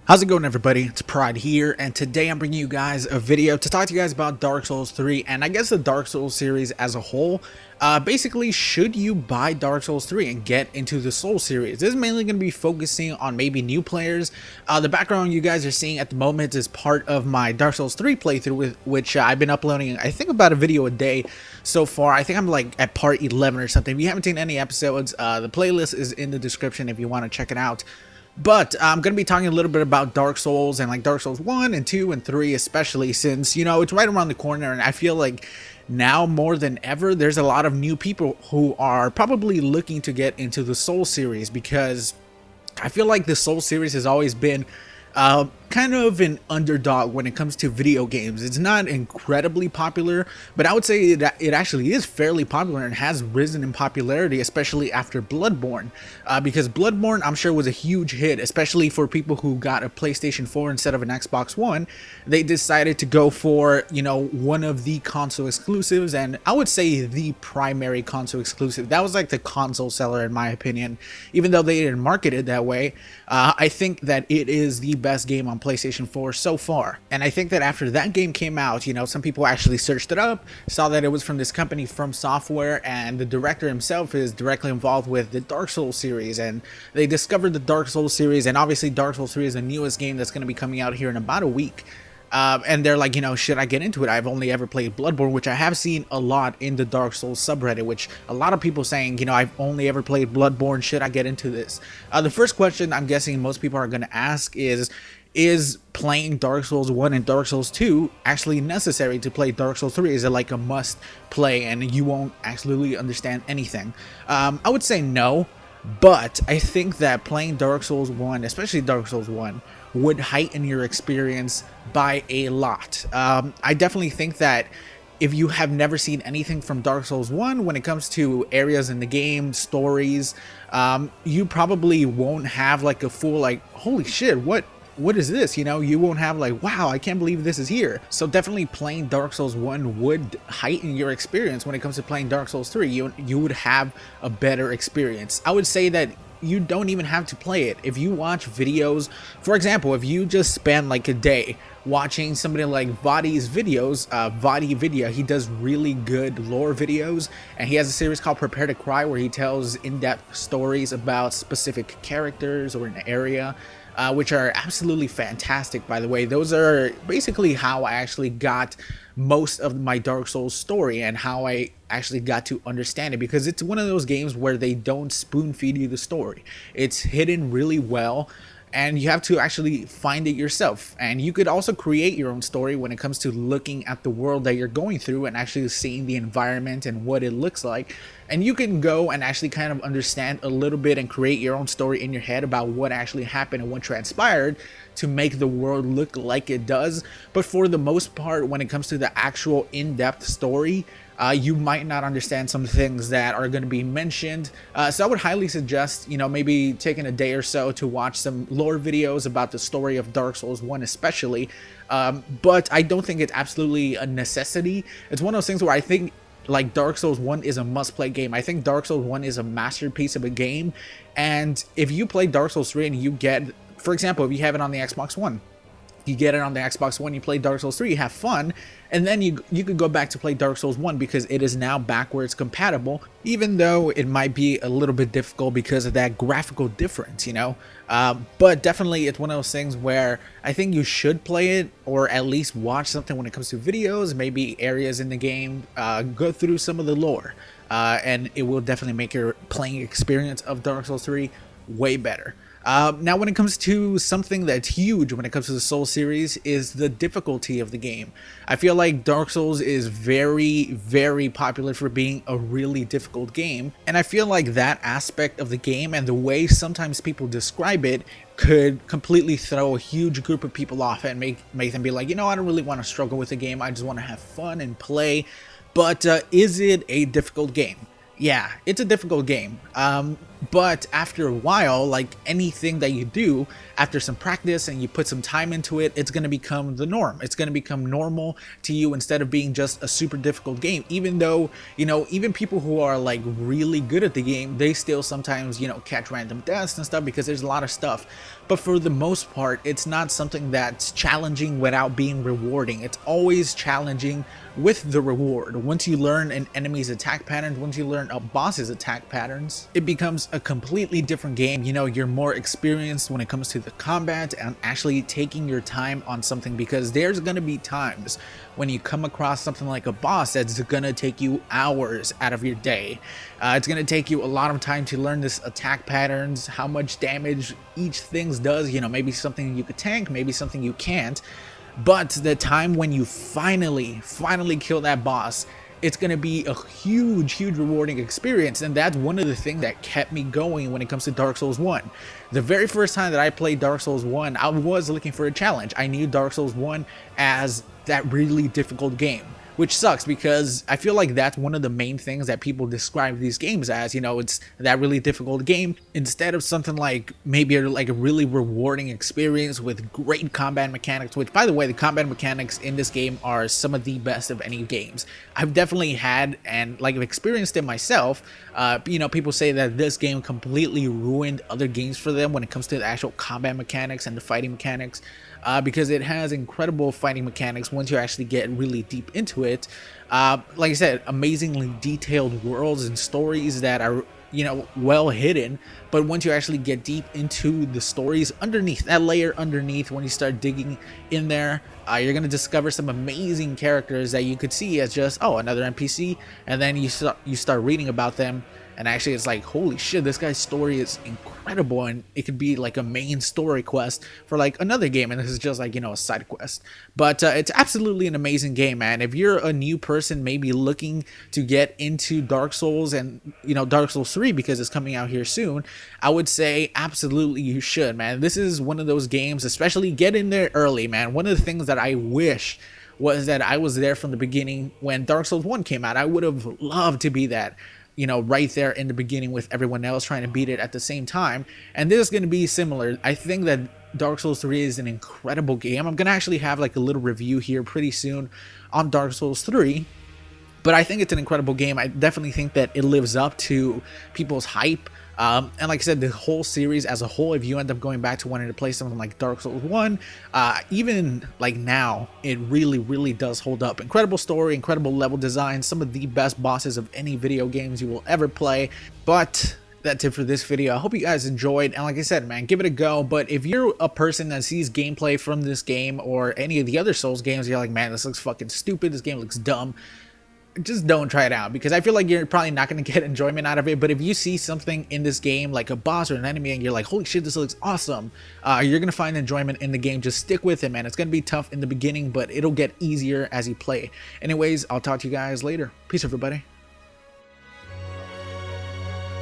How's it going, everybody? It's Pride here, and today I'm bringing you guys a video to talk to you guys about Dark Souls 3 and I guess the Dark Souls series as a whole. Basically, should you buy Dark Souls 3 and get into the Souls series? This is mainly going to be focusing on maybe new players. The background you guys are seeing at the moment is part of my Dark Souls 3 playthrough, with which I've been uploading, I think, about a video a day so far. I think I'm like at part 11 or something. If you haven't seen any episodes, the playlist is in the description if you want to check it out. But I'm going to be talking a little bit about Dark Souls and like Dark Souls 1 and 2 and 3 especially, since, you know, it's right around the corner, and I feel like now more than ever there's a lot of new people who are probably looking to get into the Souls series, because I feel like the Souls series has always been kind of an underdog when it comes to video games. It's not incredibly popular, but I would say that it actually is fairly popular and has risen in popularity, especially after Bloodborne, because Bloodborne, I'm sure, was a huge hit, especially for people who got a PlayStation 4 instead of an Xbox One. They decided to go for, you know, one of the console exclusives, and I would say the primary console exclusive. That was like the console seller, in my opinion, even though they didn't market it that way. I think that it is the best game on PlayStation 4 so far, and I think that after that game came out, you know, some people actually searched it up, saw that it was from this company, From Software, and the director himself is directly involved with the Dark Souls series, and they discovered the Dark Souls series, and obviously Dark Souls 3 is the newest game that's going to be coming out here in about a week. And they're like, you know, should I get into it? I've only ever played Bloodborne, which I have seen a lot in the Dark Souls subreddit, which a lot of people saying, you know, I've only ever played Bloodborne, should I get into this? The first question I'm guessing most people are going to ask is playing Dark Souls 1 and Dark Souls 2 actually necessary to play Dark Souls 3? Is it like a must play and you won't absolutely understand anything? I would say no, but I think that playing Dark Souls 1, especially Dark Souls 1, would heighten your experience by a lot. I definitely think that if you have never seen anything from Dark Souls 1 when it comes to areas in the game, stories, you probably won't have like a full, like, holy shit, what is this? You know, you won't have like, wow, I can't believe this is here. So definitely playing Dark Souls 1 would heighten your experience when it comes to playing Dark Souls 3. You would have a better experience. I would say that you don't even have to play it. If you watch videos, for example, if you just spend like a day watching somebody like Vadi's videos, VaDiVidya, he does really good lore videos, and he has a series called Prepare to Cry where he tells in-depth stories about specific characters or an area, which are absolutely fantastic, by the way. Those are basically how I actually got most of my Dark Souls story and how I actually got to understand it, because it's one of those games where they don't spoon feed you the story. It's hidden really well, and you have to actually find it yourself. And you could also create your own story when it comes to looking at the world that you're going through and actually seeing the environment and what it looks like. And you can go and actually kind of understand a little bit and create your own story in your head about what actually happened and what transpired to make the world look like it does. But for the most part, when it comes to the actual in-depth story, you might not understand some things that are going to be mentioned. So I would highly suggest, you know, maybe taking a day or so to watch some lore videos about the story of Dark Souls 1 especially. But I don't think it's absolutely a necessity. It's one of those things where I think like Dark Souls 1 is a must-play game. I think Dark Souls 1 is a masterpiece of a game, and if you play Dark Souls 3 and you get, for example, if you have it on the Xbox One, you get it on the Xbox One, you play Dark Souls 3, you have fun, and then you could go back to play Dark Souls 1 because it is now backwards compatible, even though it might be a little bit difficult because of that graphical difference, you know. But definitely it's one of those things where I think you should play it, or at least watch something when it comes to videos, maybe areas in the game, go through some of the lore, and it will definitely make your playing experience of Dark Souls 3 way better. Now, when it comes to something that's huge when it comes to the Souls series is the difficulty of the game. I feel like Dark Souls is very, very popular for being a really difficult game, and I feel like that aspect of the game and the way sometimes people describe it could completely throw a huge group of people off and make them be like, you know, I don't really want to struggle with the game, I just want to have fun and play. But is it a difficult game? Yeah, it's a difficult game. But after a while, like anything that you do, after some practice and you put some time into it, it's going to become the norm. It's going to become normal to you instead of being just a super difficult game. Even though, even people who are like really good at the game, they still sometimes, catch random deaths and stuff because there's a lot of stuff. But for the most part, it's not something that's challenging without being rewarding. It's always challenging with the reward. Once you learn an enemy's attack patterns, once you learn a boss's attack patterns, it becomes a completely different game. You're more experienced when it comes to the combat and actually taking your time on something, because there's gonna be times when you come across something like a boss that's gonna take you hours out of your day. It's gonna take you a lot of time to learn this attack patterns, how much damage each thing does, maybe something you could tank, maybe something you can't. But the time when you finally kill that boss, it's going to be a huge rewarding experience. And that's one of the things that kept me going when it comes to Dark Souls 1. The very first time that I played Dark Souls 1, I was looking for a challenge. I knew Dark Souls 1 as that really difficult game, which sucks because I feel like that's one of the main things that people describe these games as. It's that really difficult game instead of something like maybe like a really rewarding experience with great combat mechanics, which, by the way, the combat mechanics in this game are some of the best of any games. I've definitely had and like experienced it myself. People say that this game completely ruined other games for them when it comes to the actual combat mechanics and the fighting mechanics. Because it has incredible fighting mechanics once you actually get really deep into it. Like I said, amazingly detailed worlds and stories that are, well hidden. But once you actually get deep into the stories underneath, that layer underneath, when you start digging in there, you're going to discover some amazing characters that you could see as just, oh, another NPC. And then you start reading about them. And actually, it's like, holy shit, this guy's story is incredible, and it could be like a main story quest for like another game, and this is just like, a side quest. But it's absolutely an amazing game, man. If you're a new person maybe looking to get into Dark Souls and, Dark Souls 3 because it's coming out here soon, I would say absolutely you should, man. This is one of those games, especially get in there early, man. One of the things that I wish was that I was there from the beginning when Dark Souls 1 came out. I would have loved to be that, right there in the beginning with everyone else trying to beat it at the same time. And this is going to be similar. I think that Dark Souls 3 is an incredible game. I'm going to actually have like a little review here pretty soon on Dark Souls 3. But I think it's an incredible game. I definitely think that it lives up to people's hype. And like I said, the whole series as a whole, if you end up going back to wanting to play something like Dark Souls 1, even like now, it really does hold up. Incredible story, incredible level design, some of the best bosses of any video games you will ever play. But that's it for this video. I hope you guys enjoyed, and like I said, man, give it a go. But if you're a person that sees gameplay from this game or any of the other Souls games, you're like, man, this looks fucking stupid, this game looks dumb, just don't try it out, because I feel like you're probably not going to get enjoyment out of it. But if you see something in this game like a boss or an enemy and you're like, holy shit, this looks awesome, you're going to find enjoyment in the game. Just stick with it, man. It's going to be tough in the beginning, but it'll get easier as you play. Anyways, I'll talk to you guys later. Peace, everybody.